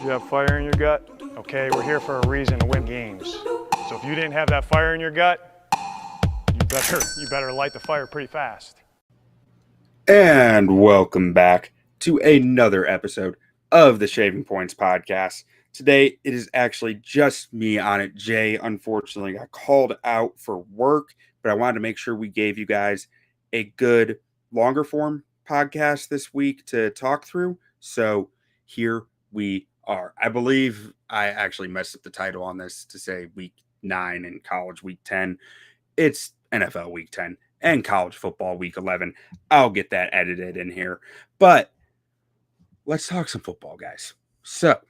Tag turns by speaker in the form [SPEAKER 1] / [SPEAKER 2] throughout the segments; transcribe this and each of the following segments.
[SPEAKER 1] you have fire in your gut? Okay, we're here for a reason to win games. So if you didn't have that fire in your gut, you better light the fire pretty fast.
[SPEAKER 2] And welcome back to another episode of the Shaving Points podcast. Today, it is actually just me on it. Jay, unfortunately, got called out for work, but I wanted to make sure we gave you guys a good, longer form podcast this week to talk through. So here we are. I believe I actually messed up the title on this to say week 9 and college week 10. It's NFL week 10 and college football week 11. I'll get that edited in here. But let's talk some football, guys. So,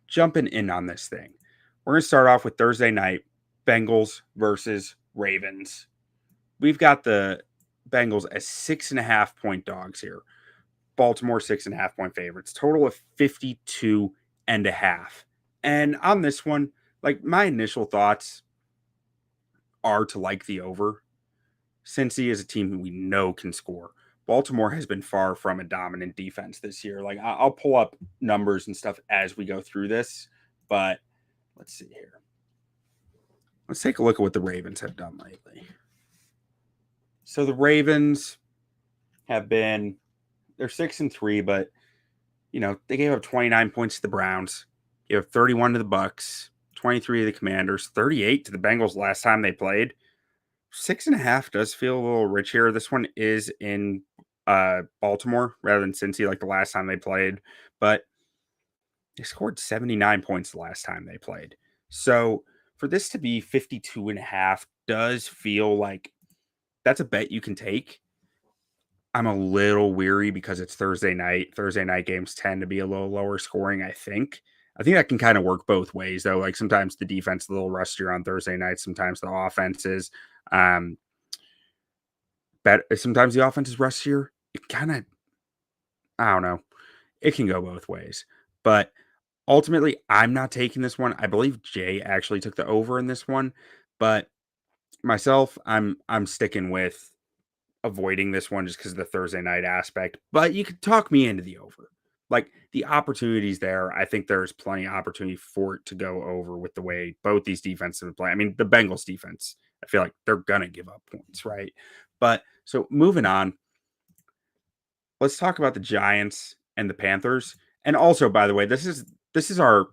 [SPEAKER 2] jumping in on this thing, we're going to start off with Thursday night, Bengals versus Ravens. We've got the Bengals as 6.5 point dogs here. Baltimore 6.5 point favorites. Total of 52.5. And on this one, like, my initial thoughts are to like the over. Cincy is a team who we know can score. Baltimore has been far from a dominant defense this year. Like, I'll pull up numbers and stuff as we go through this, but let's see here. Let's take a look at what the Ravens have done lately. So the Ravens have been, they're 6-3, but you know, they gave up 29 points to the Browns, gave up 31 to the Bucks, 23 to the Commanders, 38 to the Bengals last time they played. 6.5 does feel a little rich here. This one is in Baltimore rather than Cincy like the last time they played, but they scored 79 points the last time they played. So for this to be 52.5 does feel like that's a bet you can take. I'm a little weary because it's Thursday night. Thursday night games tend to be a little lower scoring, I think. I think that can kind of work both ways, though. Like, sometimes the defense is a little rustier on Thursday night. Sometimes the offense is sometimes the offense is rustier. It kind of, I don't know. It can go both ways. But ultimately, I'm not taking this one. I believe Jay actually took the over in this one. But myself, I'm sticking with avoiding this one just because of the Thursday night aspect. But you could talk me into the over. Like, the opportunities there, I think there's plenty of opportunity for it to go over with the way both these defenses have played. I mean, the Bengals defense, I feel like they're going to give up points, right? But so moving on, let's talk about the Giants and the Panthers. And also, by the way, this is our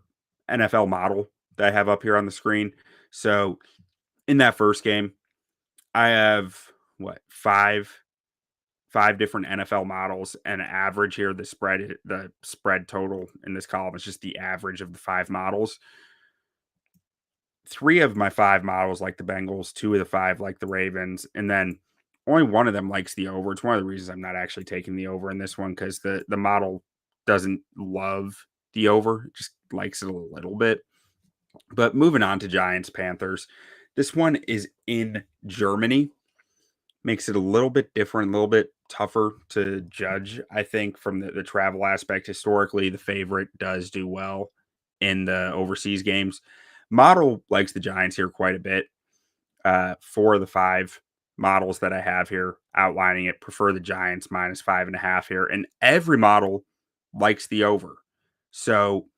[SPEAKER 2] NFL model that I have up here on the screen. So in that first game, I have five different NFL models, and average here. The spread total in this column is just the average of the 5 models. 3 of my 5 models like the Bengals, 2 of the 5 like the Ravens, and then only one of them likes the over. It's one of the reasons I'm not actually taking the over in this one, because the model doesn't love the over, it just likes it a little bit. But moving on to Giants Panthers, this one is in Germany. Makes it a little bit different, a little bit tougher to judge, I think, from the travel aspect. Historically, the favorite does do well in the overseas games. Model likes the Giants here quite a bit. 4 of the 5 models that I have here outlining it prefer the Giants -5.5 here. And every model likes the over. So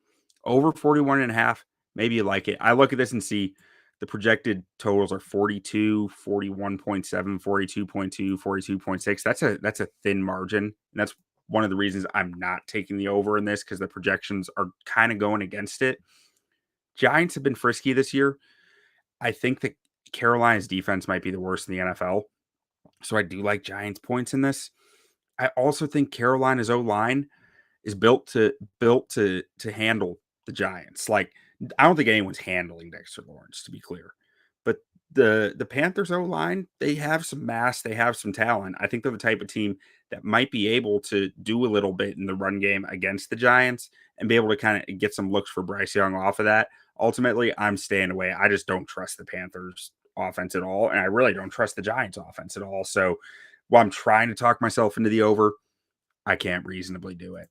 [SPEAKER 2] over 41.5, maybe you like it. I look at this and see the projected totals are 42, 41.7, 42.2, 42.6. That's a thin margin. And that's one of the reasons I'm not taking the over in this, because the projections are kind of going against it. Giants have been frisky this year. I think that Carolina's defense might be the worst in the NFL. So I do like Giants points in this. I also think Carolina's O-line is built to handle the Giants. Like, I don't think anyone's handling Dexter Lawrence, to be clear. But the Panthers O-line, they have some mass, they have some talent. I think they're the type of team that might be able to do a little bit in the run game against the Giants and be able to kind of get some looks for Bryce Young off of that. Ultimately, I'm staying away. I just don't trust the Panthers offense at all, and I really don't trust the Giants offense at all. So while I'm trying to talk myself into the over, I can't reasonably do it.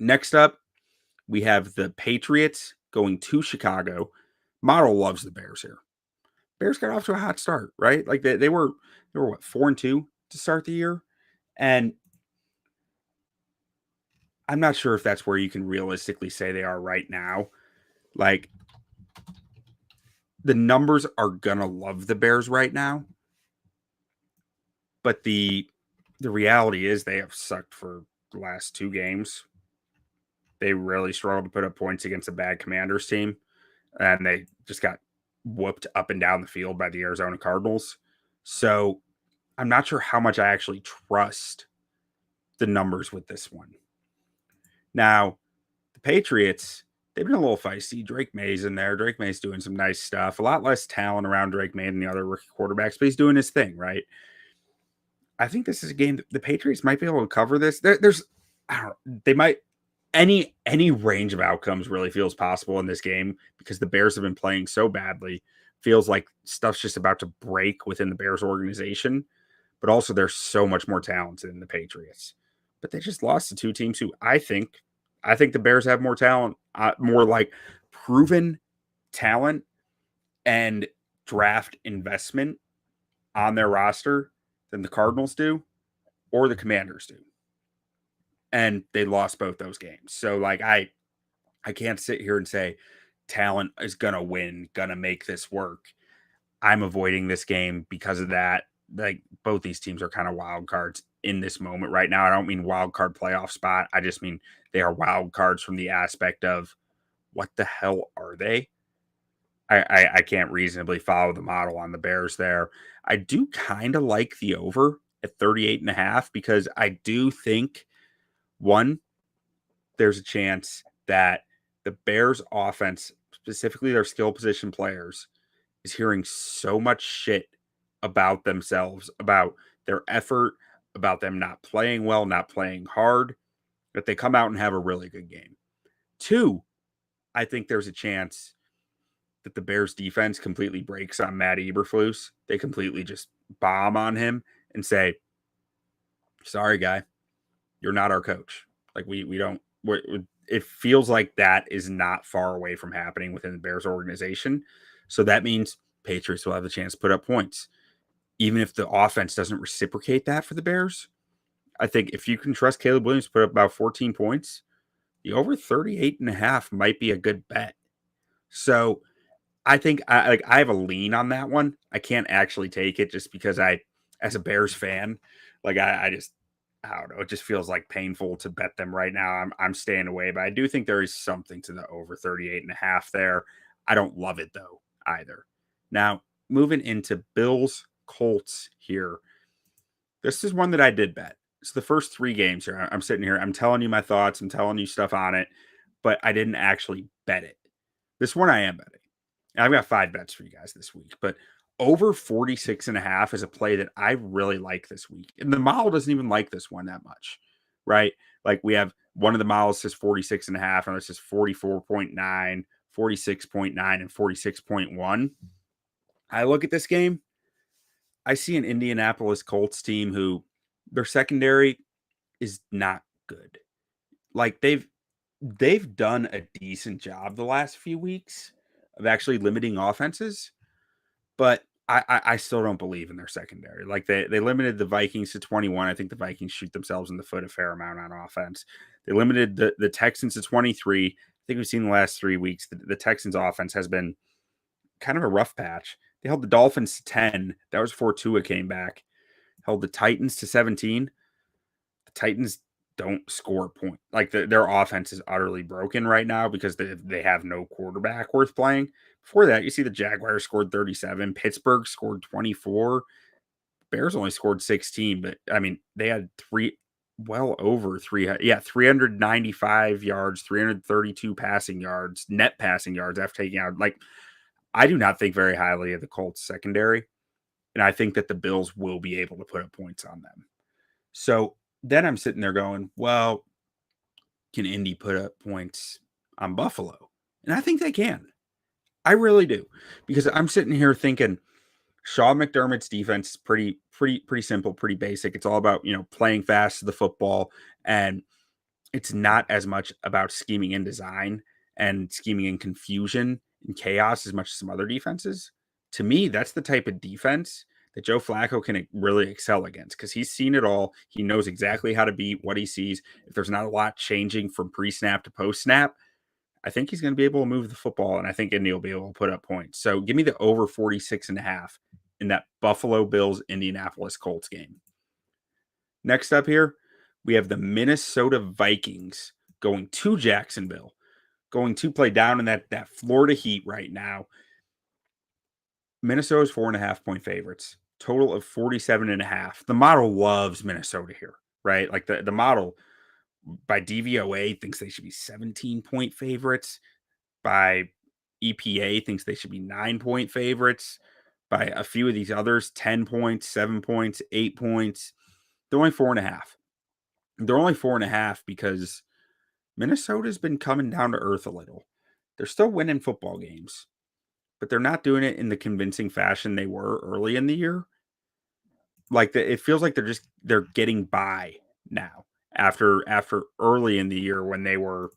[SPEAKER 2] Next up, we have the Patriots going to Chicago. Model loves the Bears here. Bears got off to a hot start, right? Like, they were what, 4-2 to start the year, and I'm not sure if that's where you can realistically say they are right now. Like, the numbers are gonna love the Bears right now, but the reality is they have sucked for the last 2 games. They really struggled to put up points against a bad Commanders team, and they just got whooped up and down the field by the Arizona Cardinals. So I'm not sure how much I actually trust the numbers with this one. Now, the Patriots, they've been a little feisty. Drake May's in there. Drake May's doing some nice stuff. A lot less talent around Drake May than the other rookie quarterbacks, but he's doing his thing, right? I think this is a game that the Patriots might be able to cover this. There's, I don't know, they might, any range of outcomes really feels possible in this game because the Bears have been playing so badly. Feels like stuff's just about to break within the Bears organization, but also there's so much more talented than the Patriots. But they just lost to 2 teams who I think the Bears have more talent, more like proven talent and draft investment on their roster than the Cardinals do or the Commanders do. And they lost both those games. So like I can't sit here and say talent is going to win, going to make this work. I'm avoiding this game because of that. Like both these teams are kind of wild cards in this moment right now. I don't mean wild card playoff spot. I just mean they are wild cards from the aspect of what the hell are they? I can't reasonably follow the model on the Bears there. I do kind of like the over at 38.5 because I do think one, there's a chance that the Bears offense, specifically their skill position players, is hearing so much shit about themselves, about their effort, about them not playing well, not playing hard, that they come out and have a really good game. 2, I think there's a chance that the Bears defense completely breaks on Matt Eberflus. They completely just bomb on him and say, sorry, guy, you're not our coach. Like we don't, it feels like that is not far away from happening within the Bears organization. So that means Patriots will have the chance to put up points. Even if the offense doesn't reciprocate that for the Bears, I think if you can trust Caleb Williams to put up about 14 points, the over 38.5 might be a good bet. So I think I have a lean on that one. I can't actually take it just because as a Bears fan, like I just, I don't know. It just feels like painful to bet them right now. I'm staying away, but I do think there is something to the over 38.5 there. I don't love it though either. Now moving into Bills Colts here. This is one that I did bet. So the first 3 games here, I'm sitting here, I'm telling you my thoughts, I'm telling you stuff on it, but I didn't actually bet it. This one I am betting. I've got 5 bets for you guys this week, but over 46.5 is a play that I really like this week. And the model doesn't even like this one that much, right? Like we have one of the models says 46.5, and it says 44.9, 46.9, and 46.1. I look at this game, I see an Indianapolis Colts team who their secondary is not good. Like they've done a decent job the last few weeks of actually limiting offenses, but I still don't believe in their secondary. Like they limited the Vikings to 21. I think the Vikings shoot themselves in the foot a fair amount on offense. They limited the Texans to 23. I think we've seen the last 3 weeks the Texans offense has been kind of a rough patch. They held the Dolphins to 10. That was before Tua came back. Held the Titans to 17. The Titans don't score a point. Like their offense is utterly broken right now because they have no quarterback worth playing. Before that, you see the Jaguars scored 37. Pittsburgh scored 24. Bears only scored 16, but I mean, they had well over 395 yards, 332 passing yards, net passing yards after taking out. Like, I do not think very highly of the Colts secondary, and I think that the Bills will be able to put up points on them. So then I'm sitting there going, well, can Indy put up points on Buffalo? And I think they can. I really do. Because I'm sitting here thinking Sean McDermott's defense is pretty simple, pretty basic. It's all about, playing fast to the football. And it's not as much about scheming and design and scheming and confusion and chaos as much as some other defenses. To me, that's the type of defense that Joe Flacco can really excel against because he's seen it all. He knows exactly how to beat what he sees. If there's not a lot changing from pre-snap to post-snap, I think he's going to be able to move the football, and I think Indy will be able to put up points. So give me the over 46.5 in that Buffalo Bills-Indianapolis Colts game. Next up here, we have the Minnesota Vikings going to Jacksonville, going to play down in that Florida heat right now. Minnesota's 4.5-point favorites, total of 47.5. The model loves Minnesota here, right? Like the model by DVOA thinks they should be 17-point favorites. By EPA thinks they should be 9-point favorites. By a few of these others, 10 points, 7 points, 8 points. They're only 4.5. They're only 4.5 because Minnesota's been coming down to earth a little. They're still winning football games, but they're not doing it in the convincing fashion they were early in the year. Like it feels like they're getting by now after early in the year when they were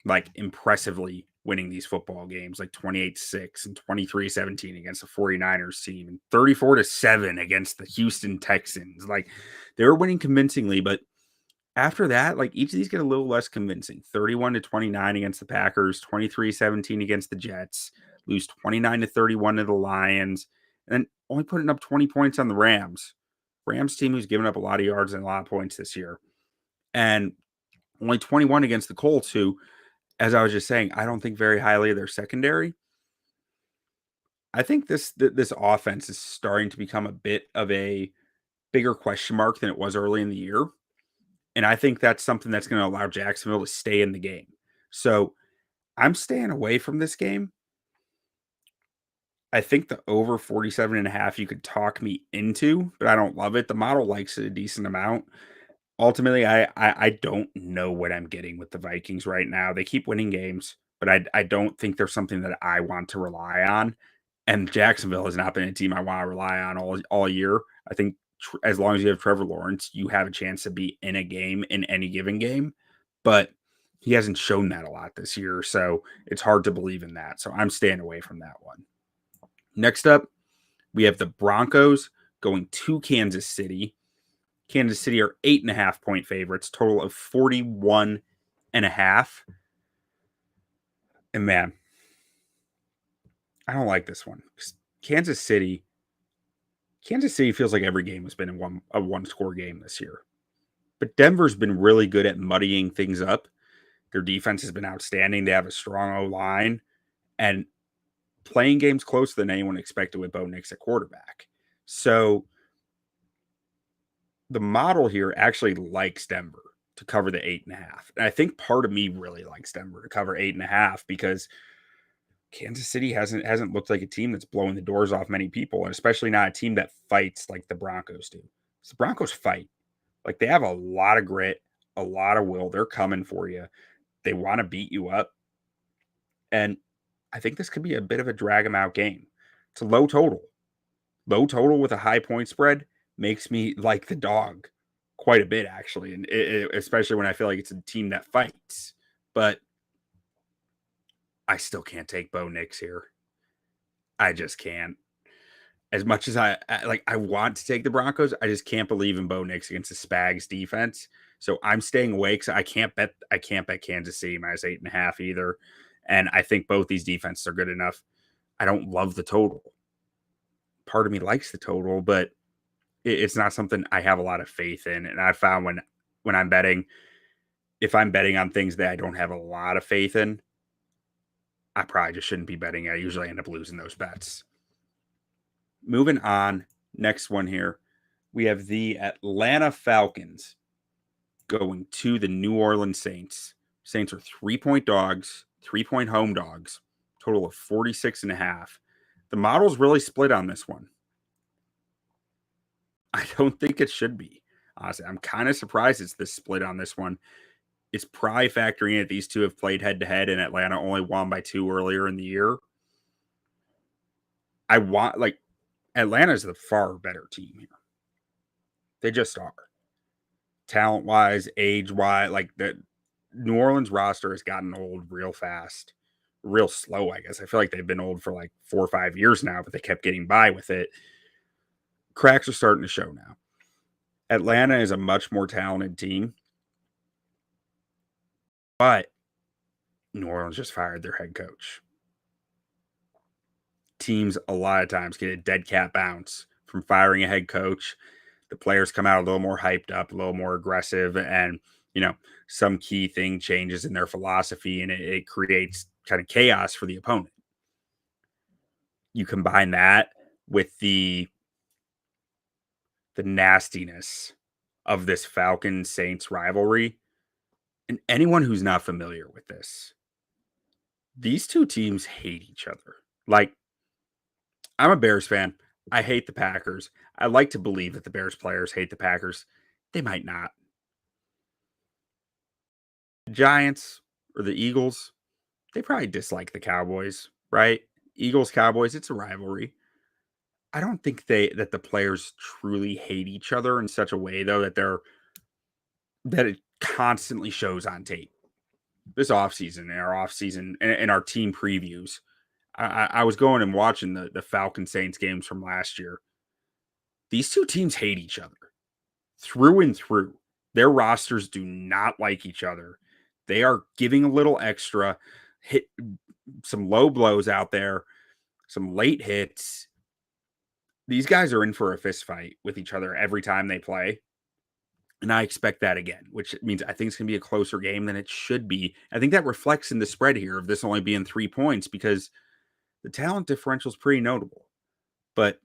[SPEAKER 2] like impressively winning these football games, like 28-6 and 23-17 against the 49ers team and 34-7 against the Houston Texans. Like they were winning convincingly, but after that, like each of these get a little less convincing. 31-29 against the Packers, 23-17 against the Jets, lose 29-31 to the Lions, and then only putting up 20 points on the Rams. Rams team who's given up a lot of yards and a lot of points this year. And only 21 against the Colts, who, as I was just saying, I don't think very highly of their secondary. I think this offense is starting to become a bit of a bigger question mark than it was early in the year. And I think that's something that's going to allow Jacksonville to stay in the game. So I'm staying away from this game. I think the over 47.5 you could talk me into, but I don't love it. The model likes it a decent amount. Ultimately, I don't know what I'm getting with the Vikings right now. They keep winning games, but I don't think there's something that I want to rely on. And Jacksonville has not been a team I want to rely on all year. I think as long as you have Trevor Lawrence, you have a chance to be in a game in any given game. But he hasn't shown that a lot this year, so it's hard to believe in that. So I'm staying away from that one. Next up, we have the Broncos going to Kansas City. Kansas City are 8.5-point favorites, total of 41.5. And man, I don't like this one. Kansas City feels like every game has been a one-score game this year. But Denver's been really good at muddying things up. Their defense has been outstanding. They have a strong O-line. And playing games closer than anyone expected with Bo Nix at quarterback. So the model here actually likes Denver to cover the 8.5. And I think part of me really likes Denver to cover 8.5 because Kansas City hasn't looked like a team that's blowing the doors off many people, and especially not a team that fights like the Broncos do. So the Broncos fight. Like they have a lot of grit, a lot of will. They're coming for you. They want to beat you up. And I think this could be a bit of a drag them out game. It's a low total. Low total with a high point spread makes me like the dog quite a bit, actually. And especially when I feel like it's a team that fights. But I still can't take Bo Nix here. I just can't. As much as I want to take the Broncos, I just can't believe in Bo Nix against the Spags defense. So I'm staying away because I can't bet Kansas City minus 8.5 either. And I think both these defenses are good enough. I don't love the total. Part of me likes the total, but it's not something I have a lot of faith in. And I found when I'm betting, if I'm betting on things that I don't have a lot of faith in, I probably just shouldn't be betting. I usually end up losing those bets. Moving on, next one here, we have the Atlanta Falcons going to the New Orleans Saints. Saints are 3-point dogs, 3-point home dogs, total of 46.5. The model's really split on this one. I don't think it should be. Honestly, I'm kind of surprised it's this split on this one. It's probably factoring in that these two have played head-to-head and Atlanta only won by 2 earlier in the year. Atlanta's the far better team here. They just are. Talent-wise, age-wise, like the New Orleans roster has gotten old real fast. Real slow, I guess. I feel like they've been old for like 4 or 5 years now, but they kept getting by with it. cracks are starting to show now. Atlanta is a much more talented team, but New Orleans just fired their head coach. Teams a lot of times get a dead cat bounce from firing a head coach. The players come out a little more hyped up, a little more aggressive, and some key thing changes in their philosophy, and it creates kind of chaos for the opponent. You combine that with the nastiness of this Falcons-Saints rivalry, and anyone who's not familiar with this, these two teams hate each other. Like, I'm a Bears fan. I hate the Packers. I like to believe that the Bears players hate the Packers. They might not. The Giants or the Eagles, they probably dislike the Cowboys, right? Eagles, Cowboys, it's a rivalry. I don't think that the players truly hate each other in such a way, though, that it constantly shows on tape. This offseason, in our team previews, I was going and watching the Falcons Saints games from last year. These two teams hate each other through and through. Their rosters do not like each other. They are giving a little extra, hit some low blows out there, some late hits. These guys are in for a fist fight with each other every time they play. And I expect that again, which means I think it's going to be a closer game than it should be. I think that reflects in the spread here of this only being 3 points because the talent differential is pretty notable. But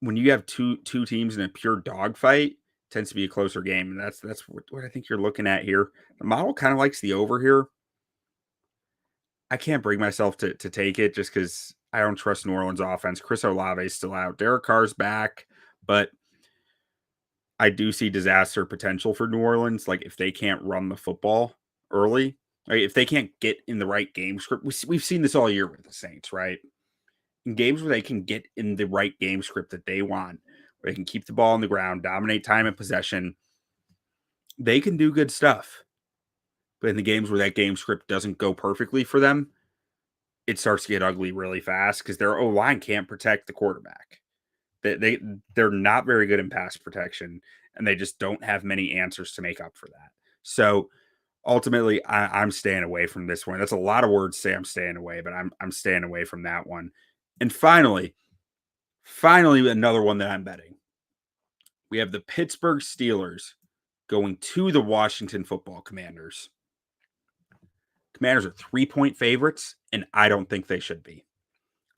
[SPEAKER 2] when you have two teams in a pure dogfight, it tends to be a closer game. And that's what I think you're looking at here. The model kind of likes the over here. I can't bring myself to take it just because I don't trust New Orleans offense. Chris Olave is still out. Derek Carr's back, but I do see disaster potential for New Orleans. Like if they can't run the football early, like if they can't get in the right game script, we've seen this all year with the Saints, right? In games where they can get in the right game script that they want, where they can keep the ball on the ground, dominate time and possession, they can do good stuff. But in the games where that game script doesn't go perfectly for them, it starts to get ugly really fast because their O-line can't protect the quarterback. They're not very good in pass protection, and they just don't have many answers to make up for that. So ultimately, I'm staying away from this one. That's a lot of words to say I'm staying away, but I'm staying away from that one. And finally, another one that I'm betting. We have the Pittsburgh Steelers going to the Washington Football Commanders. Commanders are 3-point favorites, and I don't think they should be.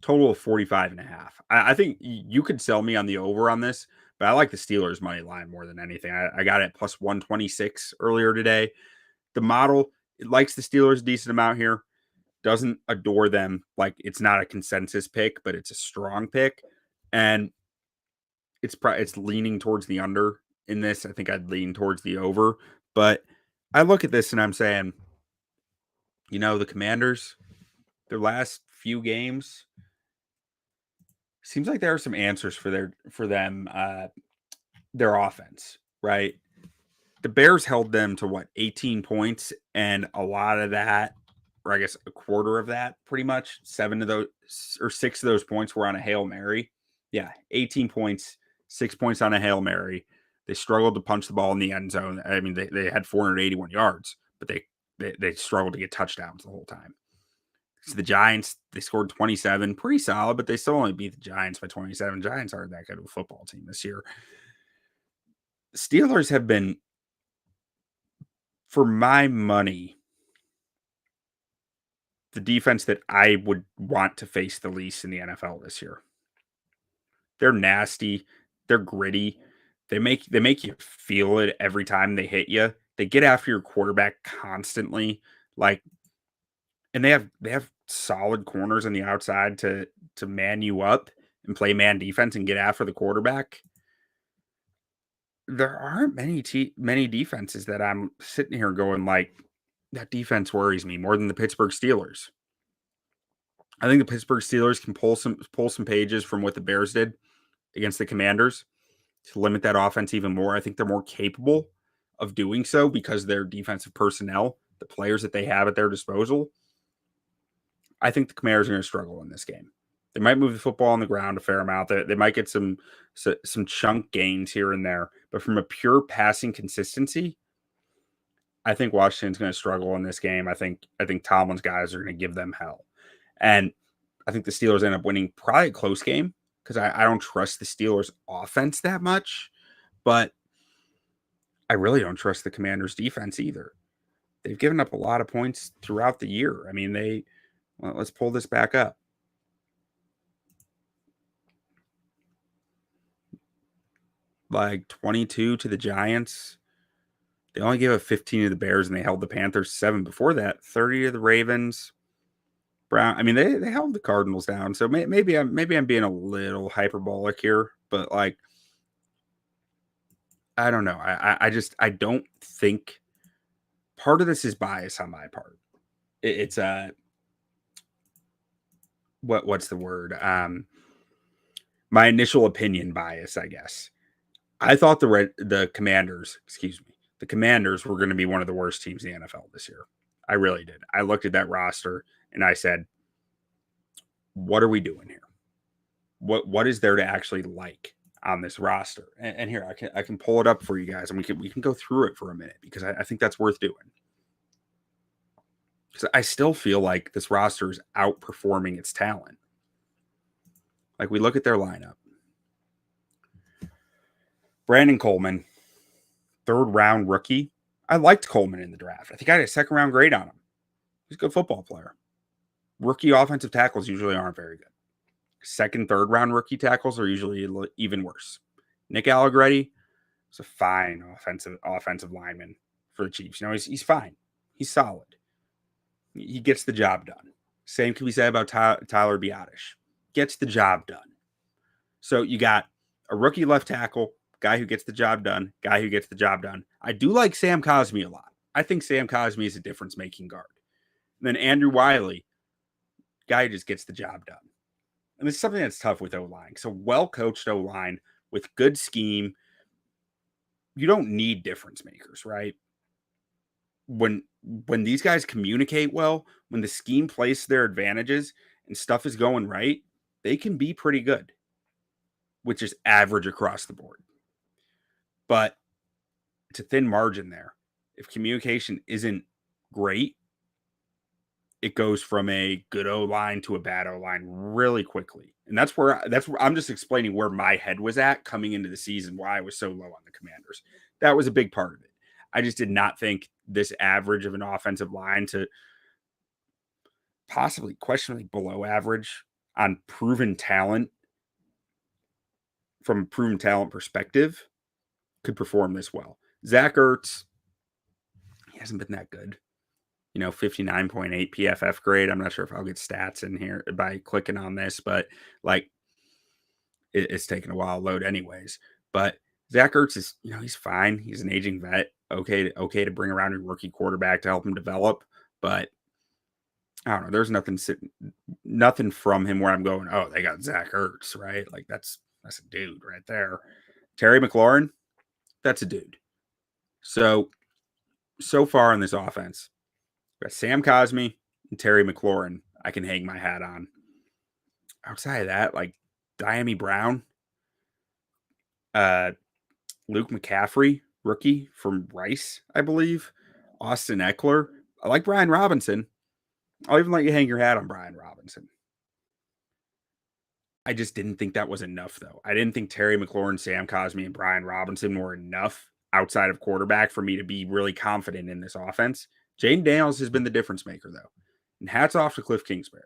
[SPEAKER 2] Total of 45.5. I think you could sell me on the over on this, but I like the Steelers money line more than anything. I got it plus 126 earlier today. The model, it likes the Steelers a decent amount here. Doesn't adore them. Like it's not a consensus pick, but it's a strong pick. And it's leaning towards the under in this. I think I'd lean towards the over. But I look at this and I'm saying, the Commanders, their last few games, seems like there are some answers for them, their offense, right? The Bears held them to 18 points, and a lot of that, or I guess a quarter of that, pretty much 7 of those or 6 of those points were on a Hail Mary. Yeah, 18 points, 6 points on a Hail Mary. They struggled to punch the ball in the end zone. I mean, they had 481 yards, but they struggled to get touchdowns the whole time. So the Giants, they scored 27, pretty solid, but they still only beat the Giants by 27. Giants aren't that good of a football team this year. Steelers have been, for my money, the defense that I would want to face the least in the NFL this year. They're nasty. They're gritty. They make you feel it every time they hit you. They get after your quarterback constantly. And they have solid corners on the outside to man you up and play man defense and get after the quarterback. There aren't many defenses that I'm sitting here going like, that defense worries me more than the Pittsburgh Steelers. I think the Pittsburgh Steelers can pull some pages from what the Bears did against the Commanders to limit that offense even more. I think they're more capable of doing so because their defensive personnel, the players that they have at their disposal. I think the Commanders are going to struggle in this game. They might move the football on the ground a fair amount. They might get some chunk gains here and there. But from a pure passing consistency, I think Washington's going to struggle in this game. I think Tomlin's guys are going to give them hell. And I think the Steelers end up winning probably a close game because I don't trust the Steelers' offense that much. But I really don't trust the Commanders' defense either. They've given up a lot of points throughout the year. I mean, let's pull this back up. Like 22 to the Giants. They only gave up 15 to the Bears, and they held the Panthers 7 before that. 30 to the Ravens. Brown. I mean, they held the Cardinals down. So maybe I'm being a little hyperbolic here, but like, I don't know. I don't think part of this is bias on my part. It's what's the word? My initial opinion bias, I guess. I thought the Commanders were going to be one of the worst teams in the NFL this year. I really did. I looked at that roster and I said, what are we doing here? What is there to actually like on this roster? And here, I can pull it up for you guys and we can go through it for a minute because I think that's worth doing. Because I still feel like this roster is outperforming its talent. Like we look at their lineup. Brandon Coleman, 3rd round rookie. I liked Coleman in the draft. I think I had a 2nd round grade on him. He's a good football player. Rookie offensive tackles usually aren't very good. 2nd, 3rd round rookie tackles are usually even worse. Nick Allegretti is a fine offensive lineman for the Chiefs. You know, he's fine. He's solid. He gets the job done. Same can be said about Tyler Biadasz. Gets the job done. So you got a rookie left tackle, guy who gets the job done, guy who gets the job done. I do like Sam Cosmi a lot. I think Sam Cosmi is a difference-making guard. And then Andrew Wiley, guy who just gets the job done. And this is something that's tough with O-line. So well-coached O-line with good scheme, you don't need difference makers, right? When these guys communicate well, when the scheme plays to their advantages and stuff is going right, they can be pretty good, which is average across the board. But it's a thin margin there. If communication isn't great, it goes from a good O-line to a bad O-line really quickly. And that's where I'm just explaining where my head was at coming into the season, why I was so low on the Commanders. That was a big part of it. I just did not think this average of an offensive line to possibly questionably below average on proven talent from a proven talent perspective could perform this well. Zach Ertz, he hasn't been that good. 59.8 PFF grade. I'm not sure if I'll get stats in here by clicking on this, but like it's taking a while to load anyways. But Zach Ertz is, he's fine. He's an aging vet. Okay to bring around a rookie quarterback to help him develop. But I don't know. There's nothing from him where I'm going, oh, they got Zach Ertz, right? Like that's a dude right there. Terry McLaurin, that's a dude. So far in this offense, got Sam Cosmi and Terry McLaurin I can hang my hat on. Outside of that, like Diami Brown, Luke McCaffrey, rookie from Rice, I believe. Austin Eckler. I like Brian Robinson. I'll even let you hang your hat on Brian Robinson. I just didn't think that was enough, though. I didn't think Terry McLaurin, Sam Cosmi, and Brian Robinson were enough outside of quarterback for me to be really confident in this offense. Jaden Daniels has been the difference maker, though. And hats off to Cliff Kingsbury.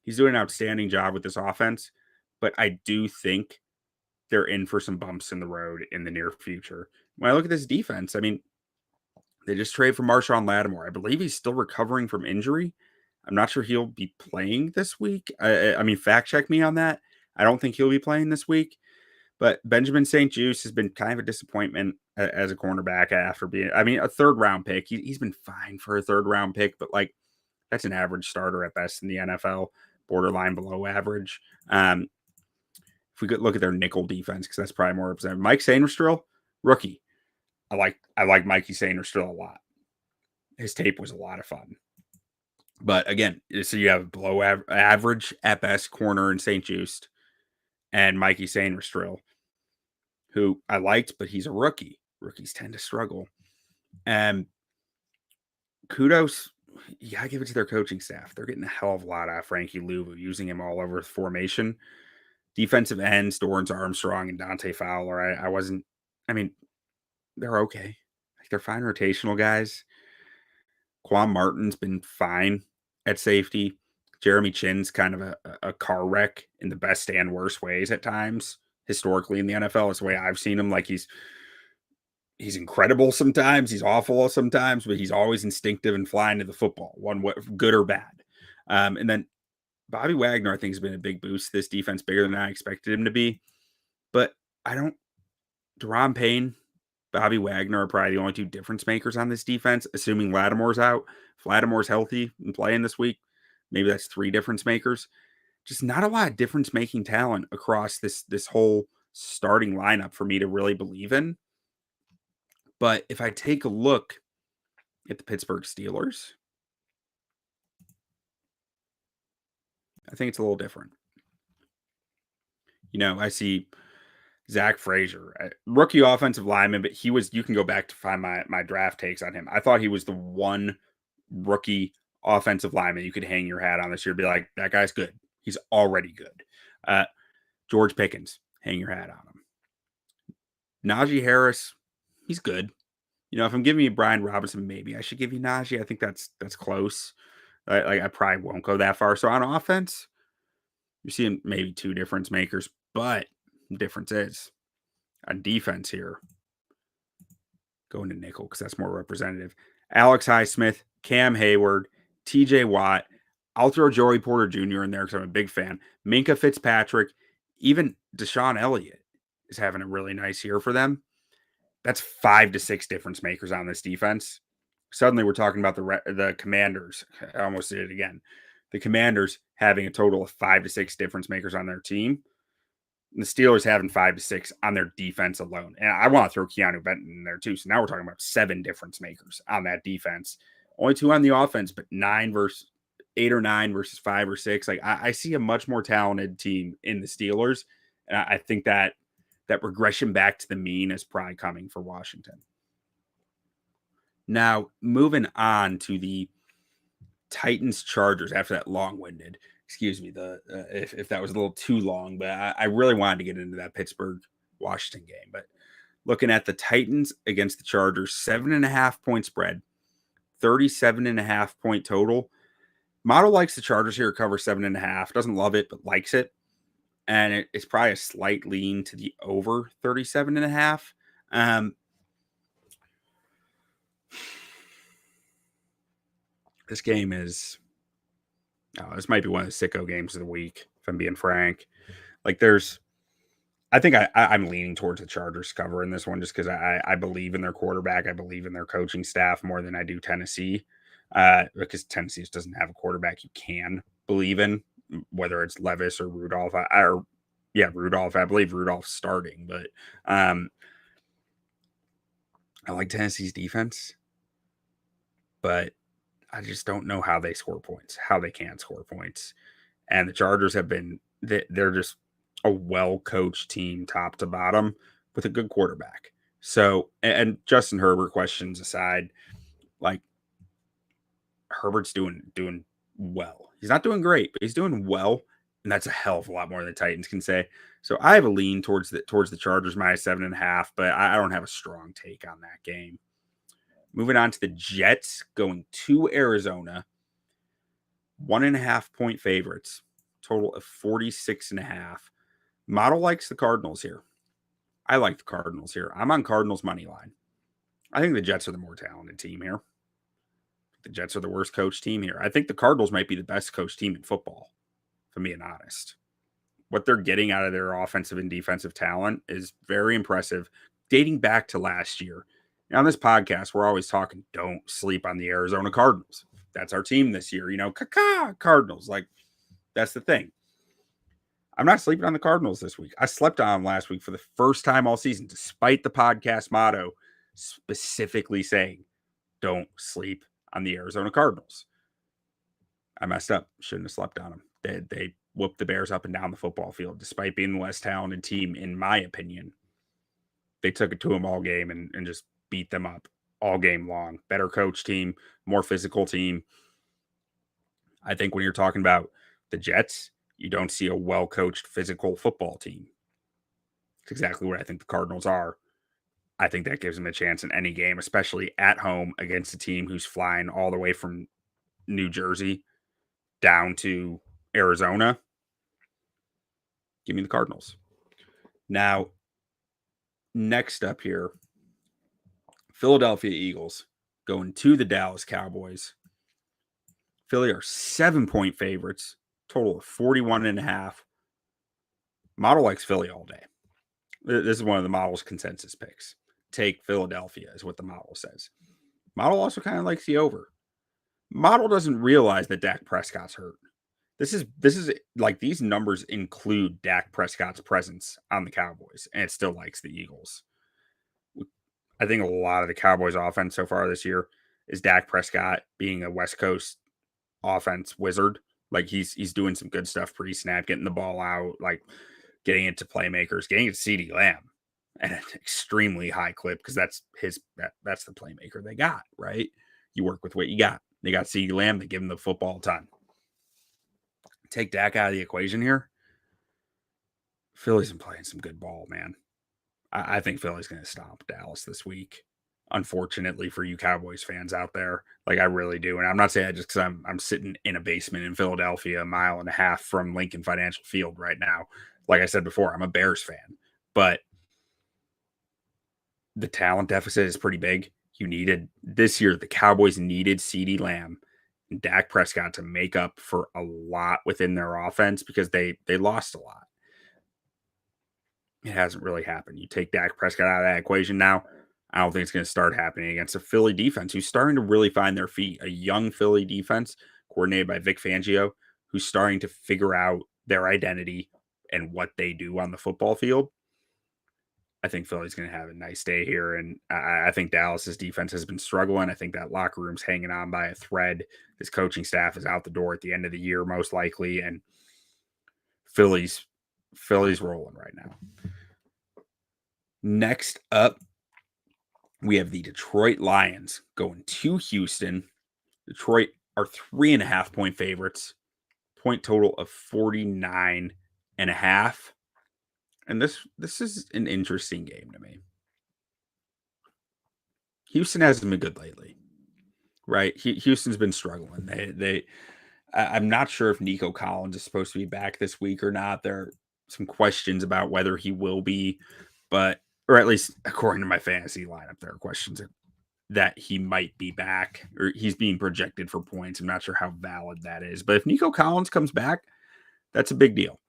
[SPEAKER 2] He's doing an outstanding job with this offense, but I do think they're in for some bumps in the road in the near future. When I look at this defense, I mean, they just traded for Marshawn Lattimore. I believe he's still recovering from injury. I'm not sure he'll be playing this week. I mean, fact check me on that. I don't think he'll be playing this week. But Benjamin St. Juste has been kind of a disappointment as a cornerback after being, a 3rd round pick. He's been fine for a 3rd round pick, but like that's an average starter at best in the NFL, borderline below average. If we could look at their nickel defense, because that's probably more representative. Mike Sainristil, rookie. I like Mikey Sainristil a lot. His tape was a lot of fun. But again, so you have below average at best corner in St. Just and Mikey Sainristil, who I liked, but he's a rookie. Rookies tend to struggle. And kudos, you gotta give it to their coaching staff. They're getting a hell of a lot out of Frankie Louvu, using him all over the formation. Defensive ends, Dorrance Armstrong and Dante Fowler. I mean, they're okay. Like, they're fine rotational guys. Quan Martin's been fine at safety. Jeremy Chinn's kind of a car wreck in the best and worst ways at times. Historically in the NFL, is the way I've seen him. Like, he's incredible sometimes, he's awful sometimes, but he's always instinctive and flying to the football, one way, good or bad. And then Bobby Wagner, I think, has been a big boost to this defense, bigger than I expected him to be. But Deron Payne, Bobby Wagner are probably the only two difference makers on this defense, assuming Lattimore's out. If Lattimore's healthy and playing this week, maybe that's three difference makers. Just not a lot of difference-making talent across this whole starting lineup for me to really believe in. But if I take a look at the Pittsburgh Steelers, I think it's a little different. I see Zach Frazier, rookie offensive lineman, but you can go back to find my draft takes on him. I thought he was the one rookie offensive lineman you could hang your hat on this year. Be like, that guy's good. He's already good. George Pickens, hang your hat on him. Najee Harris, he's good. If I'm giving you Brian Robinson, maybe I should give you Najee. I think that's close. I probably won't go that far. So on offense, you're seeing maybe two difference makers, but the difference is on defense here, going to nickel because that's more representative. Alex Highsmith, Cam Hayward, TJ Watt. I'll throw Joey Porter Jr. in there because I'm a big fan. Minka Fitzpatrick, even Deshaun Elliott is having a really nice year for them. That's 5 to 6 difference makers on this defense. Suddenly we're talking about the Commanders. I almost did it again. The Commanders having a total of 5 to 6 difference makers on their team. And the Steelers having 5 to 6 on their defense alone. And I want to throw Keanu Benton in there too. So now we're talking about 7 difference makers on that defense. Only 2 on the offense, but 8 or 9 versus 5 or 6. Like, I see a much more talented team in the Steelers. And I think that regression back to the mean is probably coming for Washington. Now, moving on to the Titans-Chargers after that long-winded. Excuse me, if that was a little too long, but I really wanted to get into that Pittsburgh-Washington game. But looking at the Titans against the Chargers, 7.5 point spread, 37.5 point total. Model likes the Chargers here, cover 7.5. Doesn't love it, but likes it. And it's probably a slight lean to the over 37.5. This game is, this might be one of the sicko games of the week, if I'm being frank. Like, I think I'm leaning towards the Chargers cover in this one just because I believe in their quarterback. I believe in their coaching staff more than I do Tennessee, because Tennessee just doesn't have a quarterback you can believe in, whether it's Levis or Rudolph. Rudolph. I believe Rudolph's starting, but I like Tennessee's defense, but I just don't know how they score points, how they can score points. And the Chargers they're just a well-coached team top to bottom with a good quarterback. So, and Justin Herbert questions aside, like, Herbert's doing well. He's not doing great, but he's doing well. And that's a hell of a lot more than the Titans can say. So I have a lean towards the Chargers minus 7.5, but I don't have a strong take on that game. Moving on to the Jets going to Arizona. 1.5 point favorites. Total of 46.5. Model likes the Cardinals here. I like the Cardinals here. I'm on Cardinals money line. I think the Jets are the more talented team here. The Jets are the worst coach team here. I think the Cardinals might be the best coach team in football, if I'm being honest. What they're getting out of their offensive and defensive talent is very impressive, dating back to last year. Now, on this podcast, we're always talking, don't sleep on the Arizona Cardinals. That's our team this year. Cardinals. Like, that's the thing. I'm not sleeping on the Cardinals this week. I slept on them last week for the first time all season, despite the podcast motto specifically saying, don't sleep on the Arizona Cardinals. I messed up. Shouldn't have slept on them. They whooped the Bears up and down the football field, despite being the less talented team, in my opinion. They took it to them all game and just beat them up all game long. Better coach team, more physical team. I think when you're talking about the Jets, you don't see a well-coached physical football team. It's exactly what I think the Cardinals are. I think that gives them a chance in any game, especially at home against a team who's flying all the way from New Jersey down to Arizona. Give me the Cardinals. Now, next up here, Philadelphia Eagles going to the Dallas Cowboys. Philly are 7-point favorites, total of 41.5. Model likes Philly all day. This is one of the model's consensus picks. Take Philadelphia is what the model says. Model also kind of likes the over. Model doesn't realize that Dak Prescott's hurt. This is like these numbers include Dak Prescott's presence on the Cowboys, and it still likes the Eagles. I think a lot of the Cowboys offense so far this year is Dak Prescott being a West Coast offense wizard. Like he's doing some good stuff pre-snap, getting the ball out, like getting it to playmakers, getting it to CeeDee Lamb at an extremely high clip because that's the playmaker they got, right? You work with what you got. They got CeeDee Lamb, they give him the football a ton. Take Dak out of the equation here. Philly's been playing some good ball, man. I think Philly's going to stomp Dallas this week. Unfortunately for you Cowboys fans out there, like I really do. And I'm not saying that just because I'm sitting in a basement in Philadelphia, a mile and a half from Lincoln Financial Field right now. Like I said before, I'm a Bears fan, but the talent deficit is pretty big. This year, the Cowboys needed CeeDee Lamb and Dak Prescott to make up for a lot within their offense because they lost a lot. It hasn't really happened. You take Dak Prescott out of that equation now, I don't think it's going to start happening against a Philly defense who's starting to really find their feet. A young Philly defense coordinated by Vic Fangio, who's starting to figure out their identity and what they do on the football field. I think Philly's going to have a nice day here. And I think Dallas's defense has been struggling. I think that locker room's hanging on by a thread. This coaching staff is out the door at the end of the year, most likely. And Philly's rolling right now. Next up, we have the Detroit Lions going to Houston. Detroit are 3.5-point favorites. Point total of 49.5. And this is an interesting game to me. Houston hasn't been good lately, right? Houston's been struggling. I'm not sure if Nico Collins is supposed to be back this week or not. There are some questions about whether he will be, or at least according to my fantasy lineup, there are questions that he might be back or he's being projected for points. I'm not sure how valid that is, but if Nico Collins comes back, that's a big deal.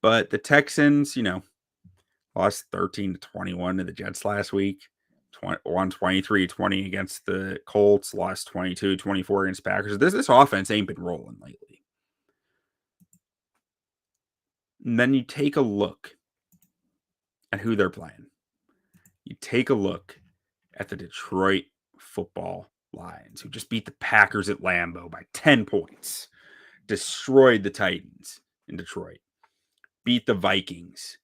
[SPEAKER 2] But the Texans, lost 13-21 to the Jets last week. Won 23-20 against the Colts. Lost 22-24 against Packers. This offense ain't been rolling lately. And then you take a look at who they're playing. You take a look at the Detroit Football Lions, who just beat the Packers at Lambeau by 10 points. Destroyed the Titans in Detroit. Beat the Vikings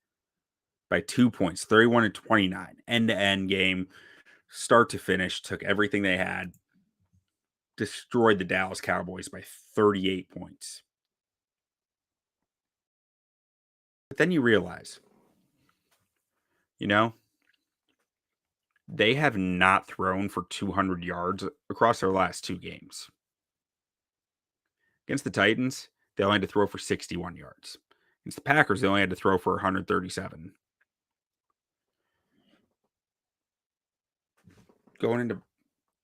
[SPEAKER 2] by 2 points, 31-29. End-to-end game, start to finish, took everything they had, destroyed the Dallas Cowboys by 38 points. But then you realize, they have not thrown for 200 yards across their last two games. Against the Titans, they only had to throw for 61 yards. Against the Packers, they only had to throw for 137. Going into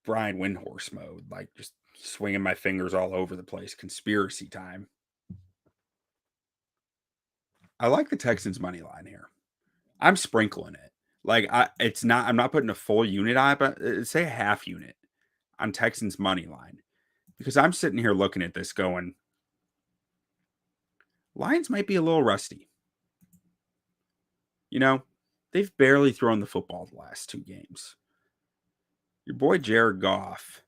[SPEAKER 2] Brian Windhorse mode, like just swinging my fingers all over the place. Conspiracy time. I like the Texans money line here. I'm sprinkling it. Like I'm not putting a full unit on it, but say a half unit on Texans money line. Because I'm sitting here looking at this going, Lions might be a little rusty. They've barely thrown the football the last two games. Your boy Jared Goff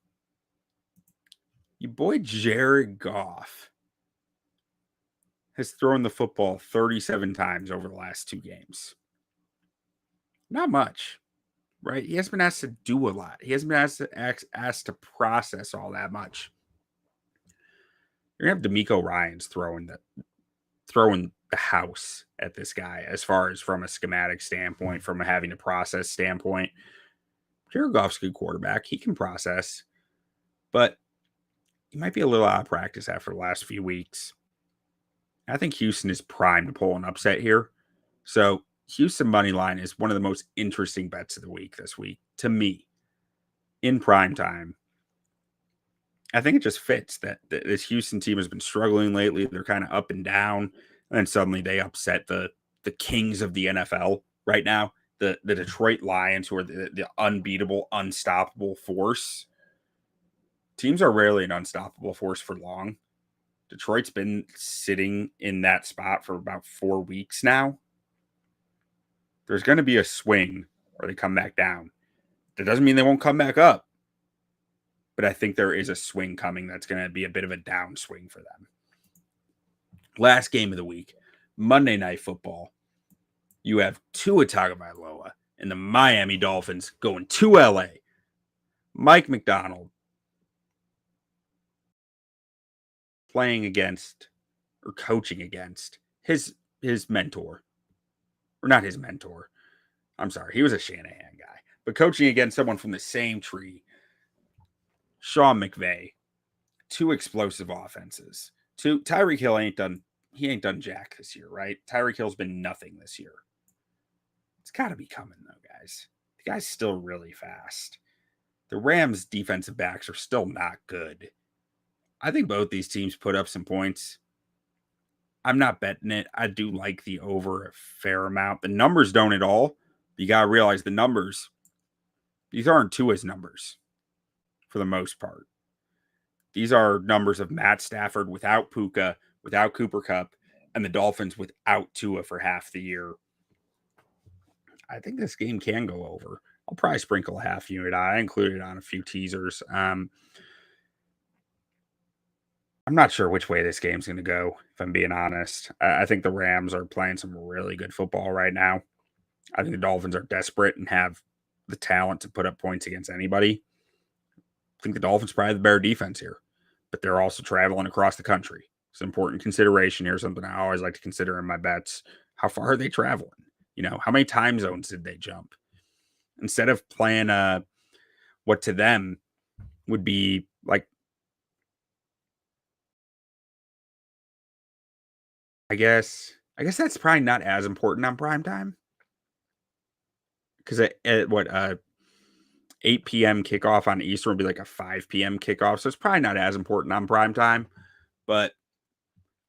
[SPEAKER 2] Your boy Jared Goff has thrown the football 37 times over the last 2 games. Not much, right? He hasn't been asked to do a lot. He hasn't been asked to process all that much. You're gonna have D'Amico Ryans throwing the house at this guy as far as from a schematic standpoint, from a having to process standpoint. Jared Goff's a good quarterback. He can process, but he might be a little out of practice after the last few weeks. I think Houston is primed to pull an upset here. So Houston money line is one of the most interesting bets of the week this week to me in prime time. I think it just fits that this Houston team has been struggling lately. They're kind of up and down, and then suddenly they upset the kings of the NFL right now, the Detroit Lions, who are the unbeatable, unstoppable force. Teams are rarely an unstoppable force for long. Detroit's been sitting in that spot for about 4 weeks now. There's going to be a swing where they come back down. That doesn't mean they won't come back up. But I think there is a swing coming that's going to be a bit of a downswing for them. Last game of the week, Monday Night Football. You have Tua Tagovailoa and the Miami Dolphins going to LA. Mike McDonald playing against or coaching against his mentor. Or not his mentor. I'm sorry, he was a Shanahan guy. But coaching against someone from the same tree. Sean McVay, 2 explosive offenses. Tyreek Hill ain't done jack this year, right? Tyreek Hill's been nothing this year. It's got to be coming though, guys. The guy's still really fast. The Rams' defensive backs are still not good. I think both these teams put up some points. I'm not betting it. I do like the over a fair amount. The numbers don't at all. You got to realize the numbers, these aren't Tua's numbers. For the most part. These are numbers of Matt Stafford without Puka, without Cooper Kupp, and the Dolphins without Tua for half the year. I think this game can go over. I'll probably sprinkle a half unit. I included on a few teasers. I'm not sure which way this game's going to go, if I'm being honest. I think the Rams are playing some really good football right now. I think the Dolphins are desperate and have the talent to put up points against anybody. I think the Dolphins probably the better defense here, but they're also traveling across the country. It's an important consideration here, something I always like to consider in my bets. How far are they traveling? How many time zones did they jump? Instead of playing what to them would be like, I guess that's probably not as important on prime time. Because at 8 p.m. kickoff on Eastern would be like a 5 p.m. kickoff. So it's probably not as important on prime time. But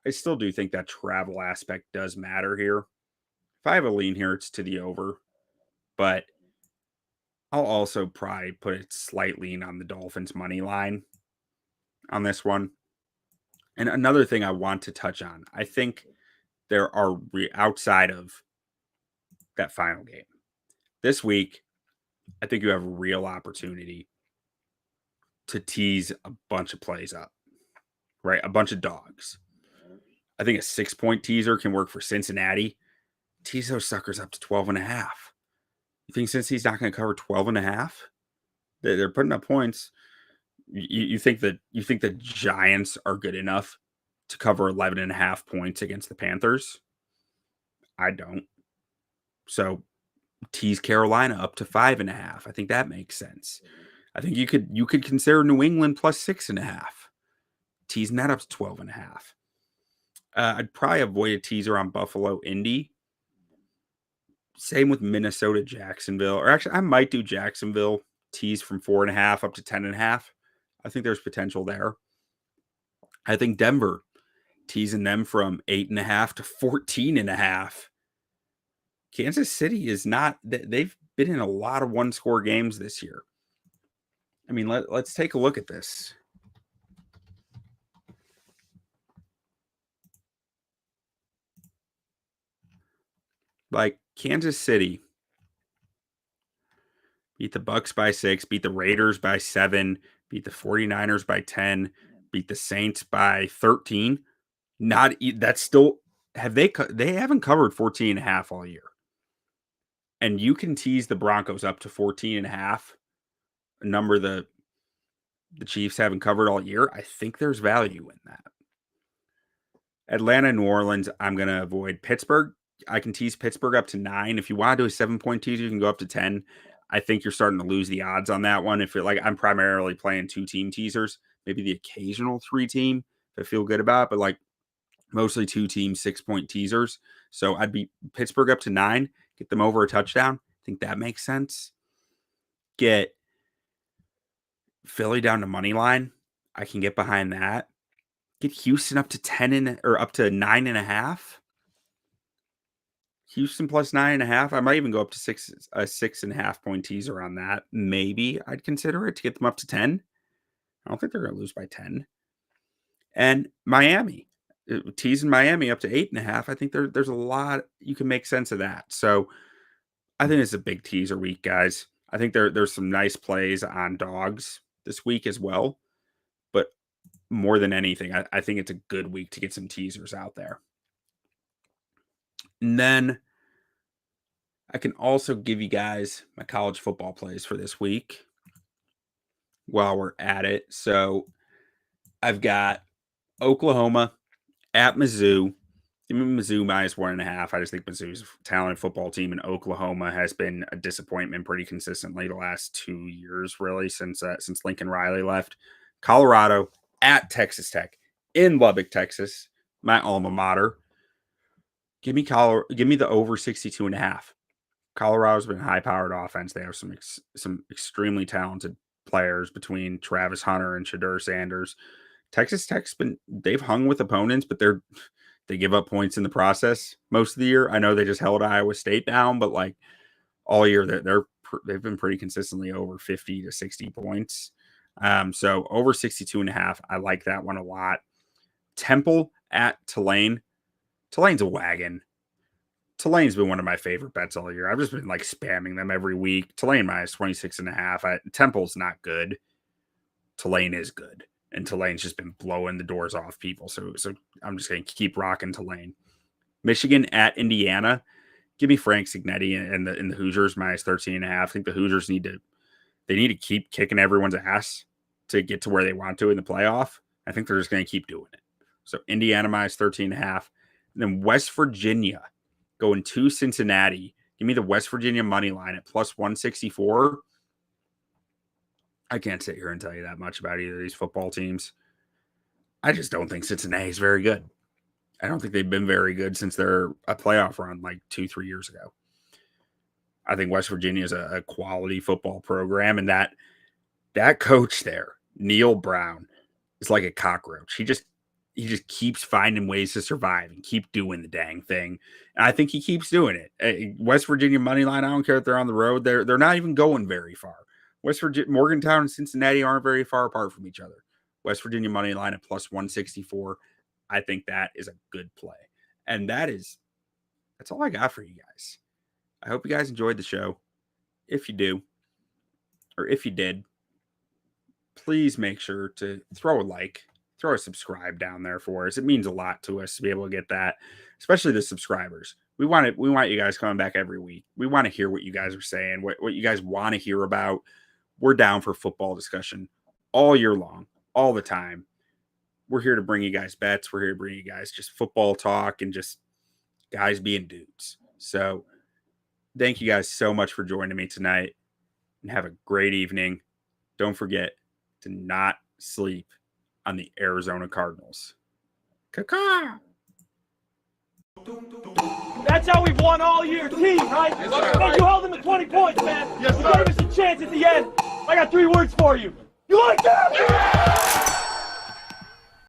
[SPEAKER 2] I still do think that travel aspect does matter here. If I have a lean here, it's to the over. But I'll also probably put a slight lean on the Dolphins money line on this one. And another thing I want to touch on, I think there are outside of that final game. This week, I think you have a real opportunity to tease a bunch of plays up, right? A bunch of dogs. I think a 6-point teaser can work for Cincinnati. Tease those suckers up to 12.5. You think Cincy's not going to cover 12.5? They're putting up points. You think the Giants are good enough to cover 11.5 points against the Panthers? I don't. So tease Carolina up to 5.5. I think that makes sense. I think you could consider New England plus 6.5. Teasing that up to 12.5. I'd probably avoid a teaser on Buffalo Indy. Same with Minnesota Jacksonville. Or actually, I might do Jacksonville tease from 4.5 up to 10.5. I think there's potential there. I think Denver teasing them from 8.5 to 14.5. Kansas City is not. They've been in a lot of one-score games this year. I mean, let's take a look at this. Like Kansas City beat the Bucks by 6, beat the Raiders by 7, beat the 49ers by 10, beat the Saints by 13. That's still they haven't covered 14.5 all year. And you can tease the Broncos up to 14.5, a number the Chiefs haven't covered all year. I think there's value in that. Atlanta, New Orleans, I'm going to avoid. Pittsburgh, I can tease Pittsburgh up to 9. If you want to do a 7-point teaser, you can go up to 10. I think you're starting to lose the odds on that one. If you're like, I'm primarily playing 2-team teasers, maybe the occasional 3-team if I feel good about it, but like mostly 2-team 6-point teasers. So I'd be Pittsburgh up to 9, get them over a touchdown. I think that makes sense. Get Philly down to money line. I can get behind that. Get Houston up to 10 or up to 9.5. Houston plus 9.5. I might even go up to 6.5 point teaser on that. Maybe I'd consider it to get them up to 10. I don't think they're going to lose by 10. And Miami, teasing Miami up to 8.5. I think there's a lot you can make sense of that. So I think it's a big teaser week, guys. I think there's some nice plays on dogs this week as well. But more than anything, I think it's a good week to get some teasers out there. And then I can also give you guys my college football plays for this week while we're at it. So I've got Oklahoma at Mizzou. Give me Mizzou minus 1.5. I just think Mizzou's a talented football team, and Oklahoma has been a disappointment pretty consistently the last 2 years, really, since Lincoln Riley left. Colorado at Texas Tech in Lubbock, Texas, my alma mater. Give me the over 62.5. Colorado's been a high-powered offense. They have some extremely talented players between Travis Hunter and Shedeur Sanders. Texas Tech's they've hung with opponents, but they give up points in the process most of the year. I know they just held Iowa State down, but like all year they've been pretty consistently over 50 to 60 points. So over 62.5. I like that one a lot. Temple at Tulane. Tulane's a wagon. Tulane's been one of my favorite bets all year. I've just been like spamming them every week. Tulane minus 26.5. Temple's not good. Tulane is good. And Tulane's just been blowing the doors off people. So I'm just going to keep rocking Tulane. Michigan at Indiana. Give me Frank Cignetti and the Hoosiers minus 13.5. I think the Hoosiers need to keep kicking everyone's ass to get to where they want to in the playoff. I think they're just going to keep doing it. So Indiana minus 13.5. And then West Virginia going to Cincinnati. Give me the West Virginia money line at plus 164. I can't sit here and tell you that much about either of these football teams. I just don't think Cincinnati is very good. I don't think they've been very good since they're a playoff run like 2-3 years ago. I think West Virginia is a quality football program, and that coach there, Neil Brown, is like a cockroach. He just keeps finding ways to survive and keep doing the dang thing. And I think he keeps doing it. West Virginia money line, I don't care if they're on the road. They're not even going very far. West Virginia, Morgantown and Cincinnati aren't very far apart from each other. West Virginia money line at plus 164. I think that is a good play. And that's all I got for you guys. I hope you guys enjoyed the show. If you do, or if you did, please make sure to throw a subscribe down there for us. It means a lot to us to be able to get that, especially the subscribers. We want you guys coming back every week. We want to hear what you guys are saying, what you guys want to hear about. We're down for football discussion all year long, all the time. We're here to bring you guys bets. We're here to bring you guys just football talk and just guys being dudes. So thank you guys so much for joining me tonight, and have a great evening. Don't forget to not sleep on the Arizona Cardinals. Caw-caw.
[SPEAKER 3] That's how we've won all year, team, right? Yes, you held them to 20 points, man. Yes, you gave us a chance at the end. I got 3 words for you. You like that? Yeah!